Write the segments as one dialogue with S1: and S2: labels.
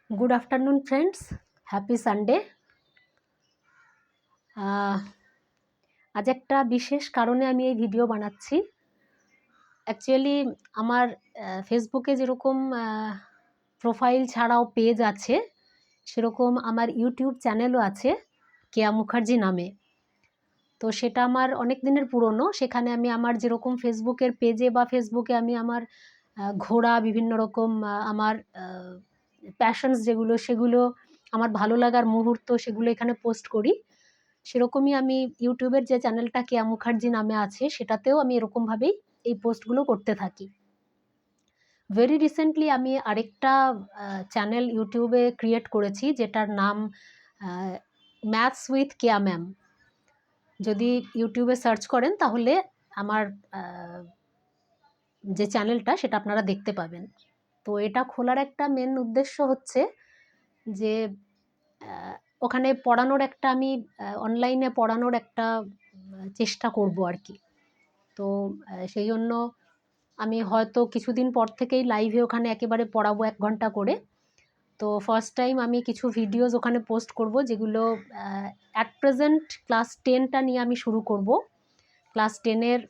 S1: Good afternoon friends, happy Sunday. আজ একটা বিশেষ কারণে আমি এই ভিডিও বানাচ্ছি। অ্যাকচুয়ালি আমার ফেসবুকে যেরকম প্রোফাইল ছাড়াও পেজ আছে, সেরকম আমার ইউটিউব চ্যানেলও আছে কেয়া মুখার্জি নামে। তো সেটা আমার অনেক দিনের পুরনো। সেখানে আমি আমার যেরকম ফেসবুকের পেজে বা ফেসবুকে আমি আমার ঘোরা বিভিন্ন রকম আমার প্যাশনস যেগুলো, সেগুলো আমার ভালো লাগার মুহূর্ত, সেগুলো এখানে পোস্ট করি। সেরকমই আমি ইউটিউবের যে চ্যানেলটা কেয়া মুখার্জি নামে আছে, সেটাতেও আমি এরকমভাবেই এই পোস্টগুলো করতে থাকি। ভেরি রিসেন্টলি আমি আরেকটা চ্যানেল ইউটিউবে ক্রিয়েট করেছি, যেটার নাম ম্যাথস উইথ কেয়া ম্যাম। যদি ইউটিউবে সার্চ করেন তাহলে আমার যে চ্যানেলটা সেটা আপনারা দেখতে পাবেন। তো এটা খোলার একটা মেন উদ্দেশ্য হচ্ছে যে ওখানে পড়ানোর একটা আমি অনলাইনে পড়ানোর একটা চেষ্টা করব আর কি। তো সেই জন্য আমি হয়তো কিছুদিন পর থেকেই লাইভে ওখানে একেবারে পড়াবো 1 ঘন্টা করে। তো ফার্স্ট টাইম আমি কিছু ভিডিওস ওখানে পোস্ট করব, যেগুলো অ্যাট প্রেজেন্ট ক্লাস 10টা নিয়ে আমি শুরু করব। ক্লাস 10-এর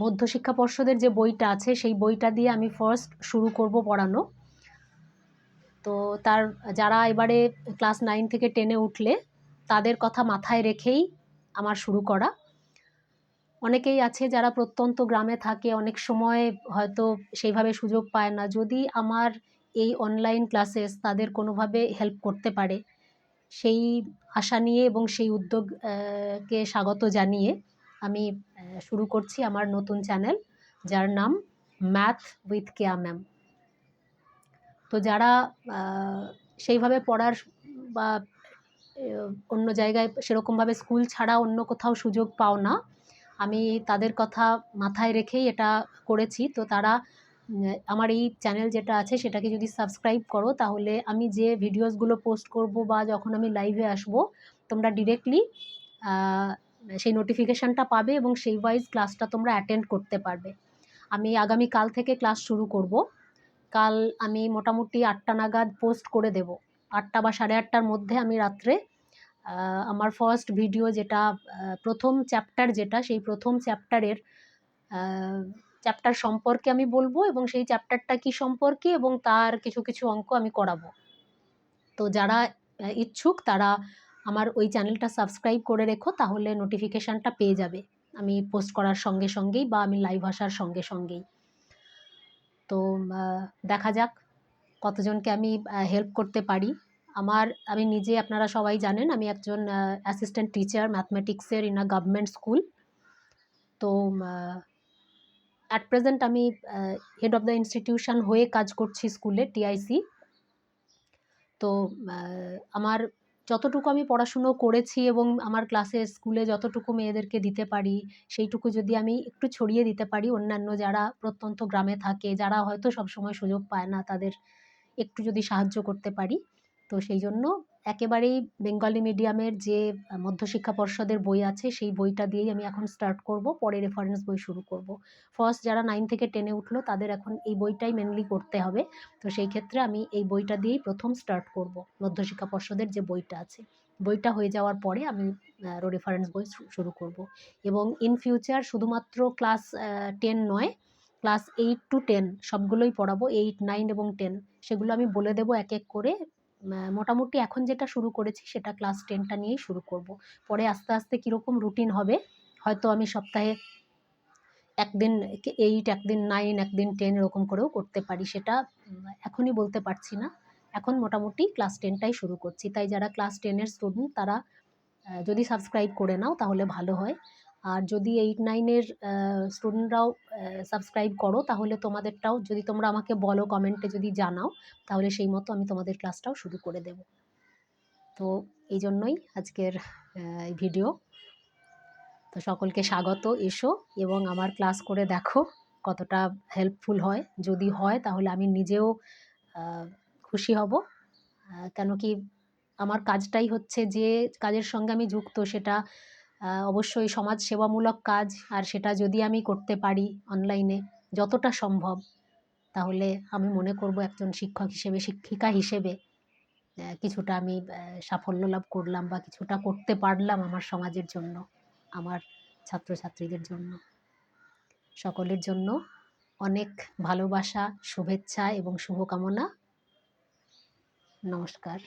S1: মধ্যশিক্ষা পর্ষদের যে বইটা আছে, সেই বইটা দিয়ে আমি ফার্স্ট শুরু করব পড়ানো। তো তার যারা এবারে ক্লাস 9 থেকে 10-এ উঠলে তাদের কথা মাথায় রেখেই আমার শুরু করা। অনেকেই আছে যারা প্রত্যন্ত গ্রামে থাকে, অনেক সময় হয়তো সেইভাবে সুযোগ পায় না। যদি আমার এই অনলাইন ক্লাসেস তাদের কোনোভাবে হেল্প করতে পারে, সেই আশা নিয়ে এবং সেই উদ্যোগ কে স্বাগত জানিয়ে আমি শুরু করছি আমার নতুন চ্যানেল, যার নাম ম্যাথ উইথ কেয়া ম্যাম। তো যারা সেইভাবে পড়ার বা অন্য জায়গায় সেরকমভাবে স্কুল ছাড়া অন্য কোথাও সুযোগ পাও না, আমি তাদের কথা মাথায় রেখেই এটা করেছি। তো তারা আমার এই চ্যানেল যেটা আছে সেটাকে যদি সাবস্ক্রাইব করো, তাহলে আমি যে ভিডিওসগুলো পোস্ট করব বা যখন আমি লাইভে আসব, তোমরা ডিরেক্টলি সেই নোটিফিকেশানটা পাবে এবং সেই ওয়াইজ ক্লাসটা তোমরা অ্যাটেন্ড করতে পারবে। আমি আগামী কাল থেকে ক্লাস শুরু করব। কাল আমি মোটামুটি 8টা নাগাদ পোস্ট করে দেব। 8টা বা 8:30টার মধ্যে আমি রাত্রে আমার ফার্স্ট ভিডিও যেটা প্রথম চ্যাপ্টার যেটা, সেই প্রথম চ্যাপ্টারের চ্যাপ্টার সম্পর্কে আমি বলবো এবং সেই চ্যাপ্টারটা কি সম্পর্কে এবং তার কিছু কিছু অঙ্ক আমি করাবো। তো যারা ইচ্ছুক তারা আমার ওই চ্যানেলটা সাবস্ক্রাইব করে রেখো, তাহলে নোটিফিকেশানটা পেয়ে যাবে আমি পোস্ট করার সঙ্গে সঙ্গেই বা আমি লাইভ আসার সঙ্গে সঙ্গেই। তো দেখা যাক কতজনকে আমি হেল্প করতে পারি। আমি নিজে, আপনারা সবাই জানেন, আমি একজন অ্যাসিস্ট্যান্ট টিচার ম্যাথমেটিক্সের ইন আ গভর্নমেন্ট স্কুল। তো অ্যাট প্রেজেন্ট আমি হেড অফ দ্য ইনস্টিটিউশন হয়ে কাজ করছি স্কুলে, টিআইসি। তো আমার যতটুকু আমি পড়াশুনো করেছি এবং আমার ক্লাসে স্কুলে যতটুকু মেয়েদেরকে দিতে পারি, সেইটুকু যদি আমি একটু ছড়িয়ে দিতে পারি অন্যান্য যারা প্রত্যন্ত গ্রামে থাকে, যারা হয়তো সবসময় সুযোগ পায় না, তাদের একটু যদি সাহায্য করতে পারি, তো সেই জন্য একেবারেই বেঙ্গলি মিডিয়ামের যে মধ্যশিক্ষা পর্ষদের বই আছে, সেই বইটা দিয়েই আমি এখন স্টার্ট করব, পরে রেফারেন্স বই শুরু করব। ফার্স্ট যারা 9 থেকে 10-এ উঠলো তাদের এখন এই বইটাই মেনলি করতে হবে। তো সেই ক্ষেত্রে আমি এই বইটা দিয়েই প্রথম স্টার্ট করব, মধ্যশিক্ষা পর্ষদের যে বইটা আছে। বইটা হয়ে যাওয়ার পরে আমি আরও রেফারেন্স বই শুরু করব। এবং ইন ফিউচার শুধুমাত্র ক্লাস 10 নয়, ক্লাস 8 to 10 সবগুলোই পড়াবো। 8, 9 এবং 10 সেগুলো আমি বলে দেবো এক এক করে। মোটামুটি এখন যেটা শুরু করেছি সেটা ক্লাস 10টা নিয়েই শুরু করব। পরে আস্তে আস্তে কীরকম রুটিন হবে, হয়তো আমি সপ্তাহে একদিন 8, একদিন 9, একদিন 10 এরকম করেও করতে পারি, সেটা এখনই বলতে পারছি না। এখন মোটামুটি ক্লাস 10টাই শুরু করছি। তাই যারা ক্লাস 10-এর স্টুডেন্ট তারা যদি সাবস্ক্রাইব করে নাও তাহলে ভালো হয়। আর যদি 8, 9-এর স্টুডেন্টরাও সাবস্ক্রাইব করো, তাহলে তোমাদেরটাও যদি তোমরা আমাকে বলো, কমেন্টে যদি জানাও, তাহলে সেই মতো আমি তোমাদের ক্লাসটাও শুরু করে দেব। তো এই জন্যই আজকের এই ভিডিও। তো সকলকে স্বাগত, এসো এবং আমার ক্লাস করে দেখো কতটা হেল্পফুল হয়। যদি হয় তাহলে আমি নিজেও খুশি হব। কেন কি আমার কাজটাই হচ্ছে, যে কাজের সঙ্গে আমি যুক্ত সেটা অবশ্যই সমাজ সেবামূলক কাজ। আর সেটা যদি আমি করতে পারি অনলাইনে যতটা সম্ভব, তাহলে আমি মনে করব একজন শিক্ষক হিসেবে, শিক্ষিকা হিসেবে কিছুটা আমি সাফল্য লাভ করলাম বা কিছুটা করতে পারলাম আমার সমাজের জন্য, আমার ছাত্রছাত্রীদের জন্য। সকলের জন্য অনেক ভালোবাসা, শুভেচ্ছা এবং শুভকামনা। নমস্কার।